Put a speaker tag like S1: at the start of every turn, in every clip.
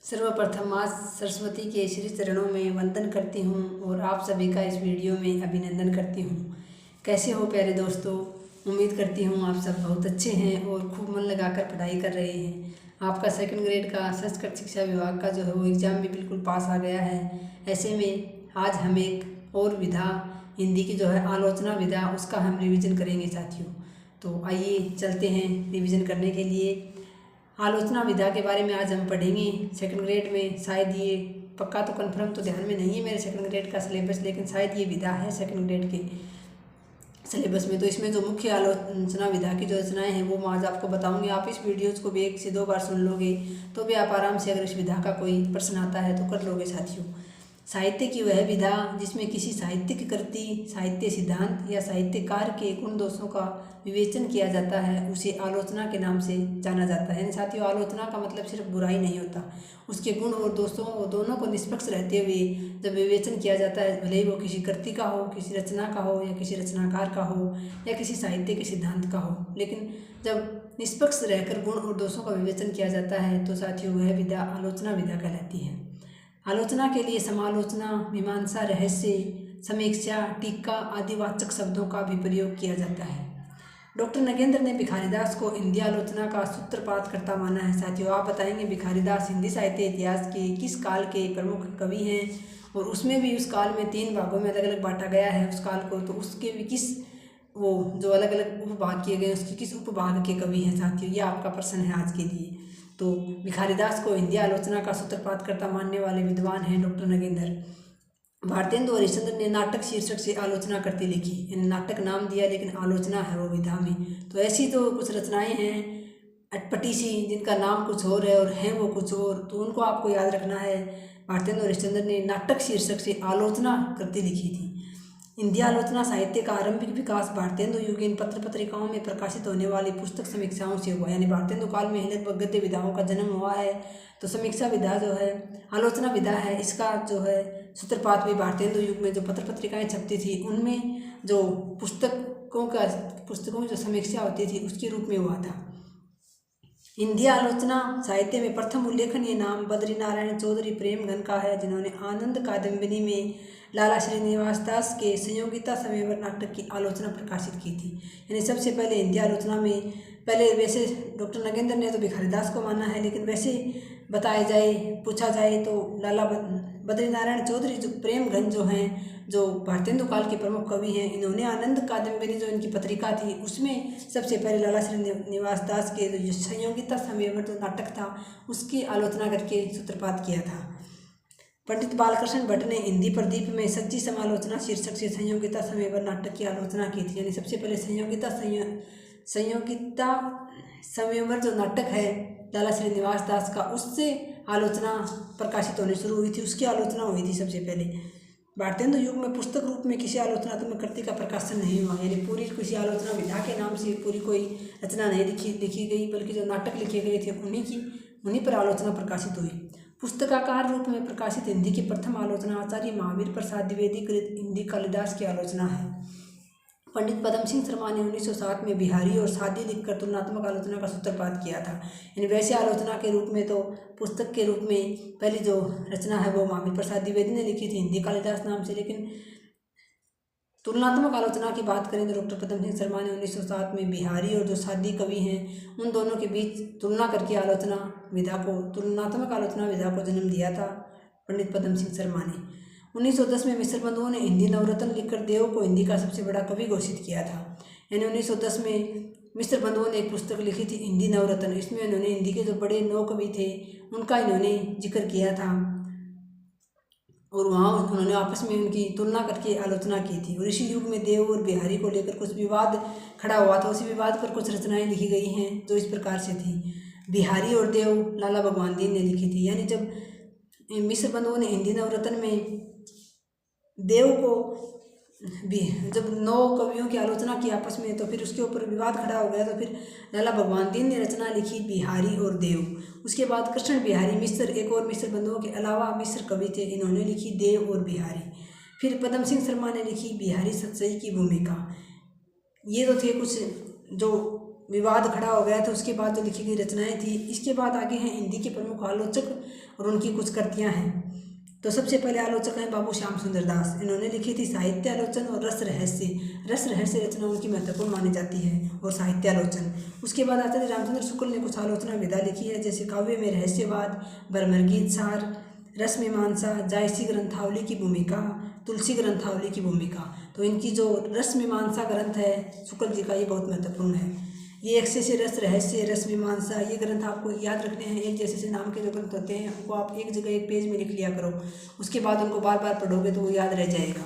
S1: सर्वप्रथम माँ सरस्वती के श्री चरणों में वंदन करती हूँ और आप सभी का इस वीडियो में अभिनंदन करती हूँ। कैसे हो प्यारे दोस्तों, उम्मीद करती हूँ आप सब बहुत अच्छे हैं और खूब मन लगाकर पढ़ाई कर रहे हैं। आपका सेकंड ग्रेड का संस्कृत शिक्षा विभाग का जो है वो एग्ज़ाम भी बिल्कुल पास आ गया है। ऐसे में आज हम एक और विधा हिंदी की जो है आलोचना विधा उसका हम रिवीजन करेंगे साथियों। तो आइए चलते हैं रिवीजन करने के लिए। आलोचना विधा के बारे में आज हम पढ़ेंगे सेकंड ग्रेड में। शायद ये पक्का तो कंफर्म तो ध्यान में नहीं है मेरे सेकंड ग्रेड का सिलेबस, लेकिन शायद ये विधा है सेकंड ग्रेड के सिलेबस में। तो इसमें जो मुख्य आलोचना विधा की जो रचनाएं हैं वो मैं आज आपको बताऊंगी। आप इस वीडियोज़ को भी 1 से 2 बार सुन लोगे तो भी आप आराम से, अगर इस विधा का कोई प्रश्न आता है तो कर लोगे साथियों। साहित्य की वह विधा जिसमें किसी साहित्यिक कृति, साहित्य सिद्धांत या साहित्यकार के गुण दोषों का विवेचन किया जाता है उसे आलोचना के नाम से जाना जाता है। यानी साथियों, आलोचना का मतलब सिर्फ बुराई नहीं होता, उसके गुण और दोषों दोनों को निष्पक्ष रहते हुए जब विवेचन किया जाता है, भले ही वो किसी कृति का हो, किसी रचना का हो, या किसी रचनाकार का हो, या किसी साहित्य के सिद्धांत का हो, लेकिन जब निष्पक्ष रहकर गुण और दोषों का विवेचन किया जाता है तो साथियों वह विधा आलोचना विधा कहलाती है। आलोचना के लिए समालोचना, मीमांसा, रहस्य, समीक्षा, टीका आदि वाचक शब्दों का भी प्रयोग किया जाता है। डॉक्टर नगेंद्र ने भिखारीदास को हिंदी आलोचना का सूत्रपात करता माना है। साथियों, आप बताएंगे भिखारीदास हिंदी साहित्य इतिहास के किस काल के प्रमुख कवि हैं, और उसमें भी उस काल में 3 भागों में अलग अलग बांटा गया है उस काल को, तो उसके भी किस वो जो अलग अलग उपभाग किए गए उसके किस उपभाग के कवि हैं साथियों, ये आपका प्रश्न है आज के लिए। तो भिखारीदास को हिंदी आलोचना का सूत्रपात करता मानने वाले विद्वान हैं डॉक्टर नगेंद्र। भारतेंदु हरिश्चंद्र ने नाटक शीर्षक से आलोचना करती लिखी, यानी नाटक नाम दिया लेकिन आलोचना है वो विधा में। तो ऐसी तो कुछ रचनाएं हैं अटपटी सी जिनका नाम कुछ और है और हैं वो कुछ और, तो उनको आपको याद रखना है। भारतेंदु हरिश्चंद्र ने नाटक शीर्षक से आलोचना करती लिखी थी। हिंदी आलोचना साहित्य का आरंभिक विकास भारतेंदु युगीन पत्र पत्रिकाओं में प्रकाशित होने वाली पुस्तक समीक्षाओं से हुआ, यानी भारतेंदु काल में ही लगभग गद्य विधाओं का जन्म हुआ है। तो समीक्षा विधा जो है, आलोचना विधा है, इसका जो है सूत्रपात भी भारतेंदु युग में जो पत्र पत्रिकाएं छपती थी उनमें जो पुस्तकों की जो समीक्षा होती थी उसके रूप में हुआ था। हिंदी आलोचना साहित्य में प्रथम उल्लेखनीय नाम बद्रीनारायण चौधरी प्रेमघन का है, जिन्होंने आनंद कादम्बिनी में लाला श्रीनिवास दास के संयोगिता संयमवर नाटक की आलोचना प्रकाशित की थी। यानी सबसे पहले हिंदी आलोचना में, पहले वैसे डॉक्टर नगेंद्र ने तो भिखारीदास को माना है, लेकिन वैसे पूछा जाए तो लाला बद्रीनारायण चौधरी जो प्रेमघन जो हैं, जो भारतेंदु काल के प्रमुख कवि हैं, इन्होंने आनंद कादम्बिनी जो इनकी पत्रिका थी उसमें सबसे पहले लाला श्रीनिवास दास के जो संयोगिता संयमवर जो नाटक था उसकी आलोचना करके सूत्रपात किया था। पंडित बालकृष्ण भट्ट ने हिंदी प्रदीप में सच्ची समालोचना शीर्षक से संयोगिता संयमवर नाटक की आलोचना की थी। यानी सबसे पहले संयोगिता संयमवर जो नाटक है लाला श्रीनिवास दास का, उससे आलोचना प्रकाशित होनी शुरू हुई थी, उसकी आलोचना हुई थी सबसे पहले। भारतेंदु युग में पुस्तक रूप में किसी आलोचनात्मक कृति का प्रकाशन नहीं हुआ, यानी पूरी किसी आलोचना विधा के नाम से पूरी कोई रचना नहीं लिखी गई, बल्कि जो नाटक लिखे गए थे उन्हीं पर आलोचना प्रकाशित हुई। पुस्तकाकार रूप में प्रकाशित हिंदी की प्रथम आलोचना आचार्य महावीर प्रसाद द्विवेदी कृत हिंदी कालिदास की आलोचना है। पंडित पदम सिंह शर्मा ने 1907 में बिहारी और सादी लिखकर तुलनात्मक आलोचना का सूत्रपात किया था। यानी वैसे आलोचना के रूप में तो पुस्तक के रूप में पहली जो रचना है वो महावीर प्रसाद द्विवेदी ने लिखी थी हिंदी कालिदास नाम से, लेकिन तुलनात्मक आलोचना की बात करें तो डॉक्टर पदम सिंह शर्मा ने 1907 में बिहारी और जो सादी कवि हैं उन दोनों के बीच तुलना करके तुलनात्मक आलोचना विधा को जन्म दिया था पंडित पदम सिंह शर्मा ने। 1910 में मिश्र बंधुओं ने हिंदी नवरत्न लिखकर देव को हिंदी का सबसे बड़ा कवि घोषित किया था। यानी 1910 में मिश्र बंधुओं ने एक पुस्तक लिखी थी हिंदी नवरत्न, इसमें उन्होंने हिंदी के जो बड़े 9 कवि थे उनका इन्होंने जिक्र किया था और वहाँ उन्होंने आपस में उनकी तुलना करके आलोचना की थी। और इसी युग में देव और बिहारी को लेकर कुछ विवाद खड़ा हुआ था, उसी विवाद पर कुछ रचनाएं लिखी गई हैं जो इस प्रकार से थी। बिहारी और देव लाला भगवान दीन ने लिखी थी। यानी जब मिश्र बंधुओं ने हिंदी नवरत्न में देव को भी जब 9 कवियों की आलोचना की आपस में, तो फिर उसके ऊपर विवाद खड़ा हो गया, तो फिर लाला भगवान दीन ने रचना लिखी बिहारी और देव। उसके बाद कृष्ण बिहारी मिश्र, एक और मिश्र बंधुओं के अलावा मिश्र कवि थे, इन्होंने लिखी देव और बिहारी। फिर पदम सिंह शर्मा ने लिखी बिहारी सच्चाई की भूमिका। ये तो थे कुछ जो विवाद खड़ा हो गया था उसके बाद जो लिखी गई रचनाएं थी। इसके बाद आगे हैं हिंदी के प्रमुख आलोचक और उनकी कुछ कृतियाँ हैं। तो सबसे पहले आलोचक हैं बाबू श्याम सुंदर दास। इन्होंने लिखी थी साहित्य आलोचन और रस रहस्य। रस रहस्य रचना उनकी महत्वपूर्ण मानी जाती है और साहित्य आलोचन। उसके बाद आचार्य रामचंद्र शुक्ल ने कुछ आलोचना विधा लिखी है, जैसे काव्य में रहस्यवाद, भ्रमरगीत सार, रस मीमांसा, जायसी ग्रंथावली की भूमिका, तुलसी ग्रंथावली की भूमिका। तो इनकी जो रस मीमांसा ग्रंथ है शुक्ल जी का, ये बहुत महत्वपूर्ण है। ये एक से रस रहस्य, रस मीमांसा, ये ग्रंथ आपको याद रखने हैं। एक जैसे से नाम के जो ग्रंथ होते हैं उनको आप एक जगह एक पेज में लिख लिया करो, उसके बाद उनको बार बार पढ़ोगे तो वो याद रह जाएगा।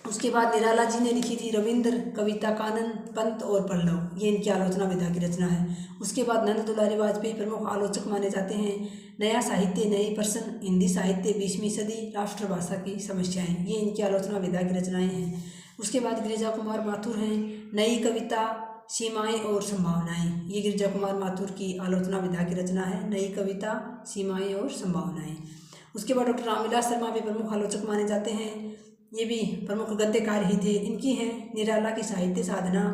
S1: उसके बाद निराला जी ने लिखी थी रविंद्र, कविता कानन, पंत और पल्लव, ये इनकी आलोचना विधा की रचना है। उसके बाद नंद दुलारी वाजपेयी प्रमुख आलोचक माने जाते हैं। नया साहित्य, नए प्रश्न, हिंदी साहित्य, 20वीं सदी, राष्ट्रभाषा की समस्याएं, ये इनकी आलोचना विधा की रचनाएं हैं। उसके बाद गिरिजा कुमार माथुर हैं। नई कविता, सीमाएं और संभावनाएं, ये गिरिजा कुमार माथुर की आलोचना विधा की रचना है। नई कविता, सीमाएं और संभावनाएं। उसके बाद डॉक्टर रामविलास शर्मा भी प्रमुख आलोचक माने जाते हैं। ये भी प्रमुख गद्यकार ही थे। इनकी हैं निराला की साहित्य साधना,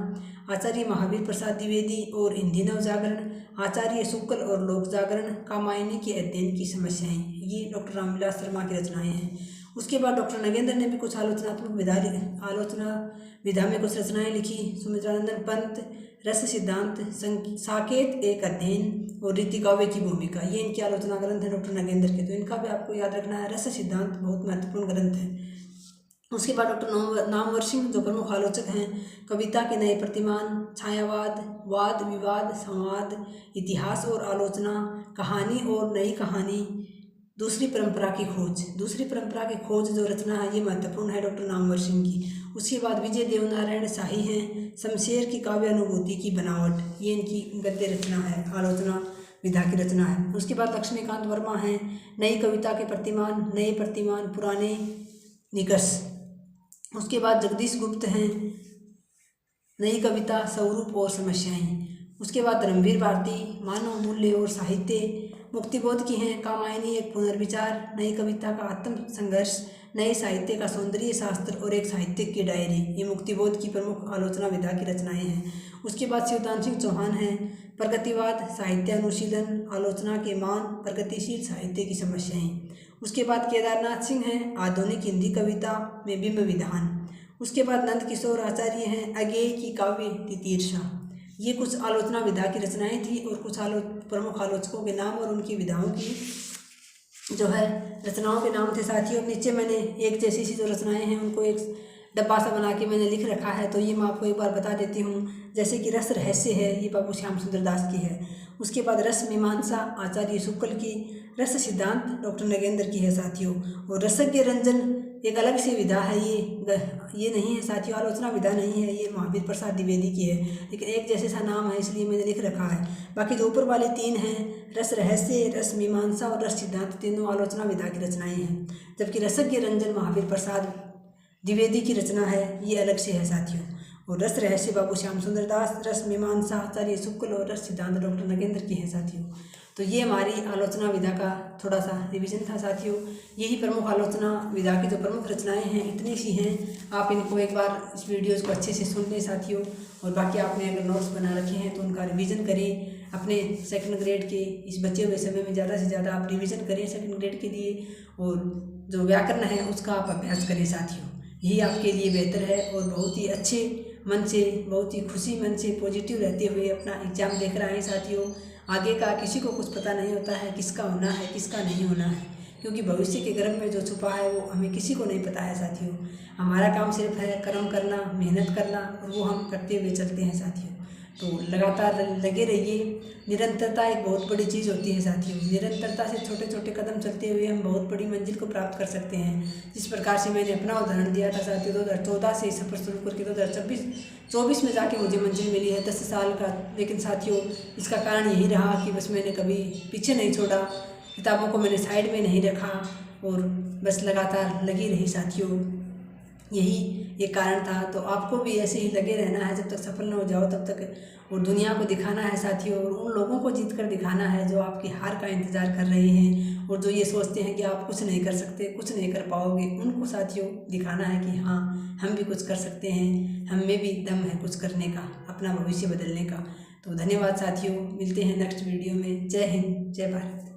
S1: आचार्य महावीर प्रसाद द्विवेदी और हिंदी नवजागरण, आचार्य शुक्ल और लोक जागरण, कामायनी के अध्ययन की समस्याएं, ये डॉक्टर रामविलास शर्मा की रचनाएं हैं। उसके बाद डॉक्टर नगेंद्र ने भी कुछ आलोचना विधा में कुछ रचनाएं लिखी। सुमित्रानंदन पंत, रस सिद्धांत, साकेत एक अध्ययन और रीति काव्य की भूमिका, ये इनकी आलोचना ग्रंथ है डॉक्टर नगेंद्र के। तो इनका भी आपको याद रखना है। रस सिद्धांत बहुत महत्वपूर्ण ग्रंथ है। उसके बाद डॉक्टर नामवर सिंह जो प्रमुख आलोचक हैं। कविता के नए प्रतिमान, छायावाद, वाद विवाद, संवाद, इतिहास और आलोचना, कहानी और नई कहानी, दूसरी परंपरा की खोज। दूसरी परंपरा की खोज जो रचना है ये महत्वपूर्ण है डॉक्टर नामवर सिंह की। उसके बाद विजय देवनारायण शाही हैं। शमशेर की काव्य अनुभूति की बनावट, ये इनकी गद्य रचना है, आलोचना विधा की रचना है। उसके बाद लक्ष्मीकांत वर्मा हैं। नई कविता के प्रतिमान, नए प्रतिमान, पुराने निकष। उसके बाद जगदीश गुप्त हैं। नई कविता, स्वरूप और समस्याएं। उसके बाद धर्मवीर भारती, मानव मूल्य और साहित्य। मुक्तिबोध की हैं कामायनी एक पुनर्विचार, नई कविता का आत्म संघर्ष, नए साहित्य का सौंदर्य शास्त्र और एक साहित्यिक की डायरी, ये मुक्तिबोध की प्रमुख आलोचना विधा की रचनाएं हैं। उसके बाद शिवदान सिंह चौहान हैं। प्रगतिवाद, साहित्य अनुशीलन, आलोचना के मान, प्रगतिशील साहित्य की समस्याएं। उसके बाद केदारनाथ सिंह हैं। आधुनिक हिंदी कविता में बिंब विधान। उसके बाद नंद किशोर आचार्य हैं। अज्ञेय की काव्य तितीर्षा, ये कुछ आलोचना विधा की रचनाएं थी और कुछ प्रमुख आलोचकों के नाम और उनकी विधाओं की जो है रचनाओं के नाम थे साथियों। नीचे मैंने एक जैसी सी जो रचनाएं हैं उनको एक डब्बा सा बना के मैंने लिख रखा है, तो ये मैं आपको एक बार बता देती हूँ। जैसे कि रस रहस्य है, ये बाबू श्याम सुंदर दास की है। उसके बाद रस मीमांसा आचार्य शुक्ल की, रस सिद्धांत डॉक्टर नगेंद्र की है साथियों। और रसज्ञ रंजन एक अलग से विधा है, ये नहीं है साथियों, आलोचना विधा नहीं है, ये महावीर प्रसाद द्विवेदी की है, लेकिन एक जैसे सा नाम है इसलिए मैंने लिख रखा है। बाकी जो ऊपर वाले तीन हैं, रस रहस्य, रस मीमांसा और रस सिद्धांत, तीनों आलोचना विधा की रचनाएं हैं। जबकि रसज्ञ रंजन महावीर प्रसाद द्विवेदी की रचना है, ये अलग से है साथियों। और रस रहस्य बाबू श्याम सुंदर दास, रस मीमांसा आचार्य शुक्ल और रस सिद्धांत डॉक्टर नगेंद्र की है साथियों। तो ये हमारी आलोचना विधा का थोड़ा सा रिवीजन था साथियों। यही प्रमुख आलोचना विधा की जो प्रमुख रचनाएं हैं इतनी सी हैं। आप इनको एक बार इस वीडियोज़ को अच्छे से सुन लें साथियों। और बाकी आपने अगर नोट्स बना रखे हैं तो उनका रिवीजन करें। अपने सेकंड ग्रेड के इस बचे हुए समय में ज़्यादा से ज़्यादा आप रिवीजन करें सेकंड ग्रेड के लिए, और जो व्याकरण है उसका आप अभ्यास करें साथियों। यही आपके लिए बेहतर है। और बहुत ही अच्छे मन से, बहुत ही खुशी मन से, पॉजिटिव रहते हुए अपना एग्ज़ाम देख रहे हैं साथियों। आगे का किसी को कुछ पता नहीं होता है, किसका होना है किसका नहीं होना है, क्योंकि भविष्य के गर्भ में जो छुपा है वो हमें किसी को नहीं पता है साथियों। हमारा काम सिर्फ है कर्म करना, मेहनत करना, और वो हम करते हुए चलते हैं साथियों। तो लगातार लगे रहिए। निरंतरता एक बहुत बड़ी चीज़ होती है साथियों। निरंतरता से छोटे छोटे कदम चलते हुए हम बहुत बड़ी मंजिल को प्राप्त कर सकते हैं। जिस प्रकार से मैंने अपना उदाहरण दिया था साथियों, 2014 से सफ़र शुरू करके 2024 में जाके मुझे मंजिल मिली है 10 साल का। लेकिन साथियों इसका कारण यही रहा कि बस मैंने कभी पीछे नहीं छोड़ा, किताबों को मैंने साइड में नहीं रखा और बस लगातार लगी रही साथियों। यही एक कारण था। तो आपको भी ऐसे ही लगे रहना है, जब तक सफल न हो जाओ तब तक, और दुनिया को दिखाना है साथियों, और उन लोगों को जीत कर दिखाना है जो आपकी हार का इंतज़ार कर रहे हैं और जो ये सोचते हैं कि आप कुछ नहीं कर सकते, कुछ नहीं कर पाओगे। उनको साथियों दिखाना है कि हाँ, हम भी कुछ कर सकते हैं, हम में भी दम है कुछ करने का, अपना भविष्य बदलने का। तो धन्यवाद साथियों, मिलते हैं नेक्स्ट वीडियो में। जय हिंद, जय भारत।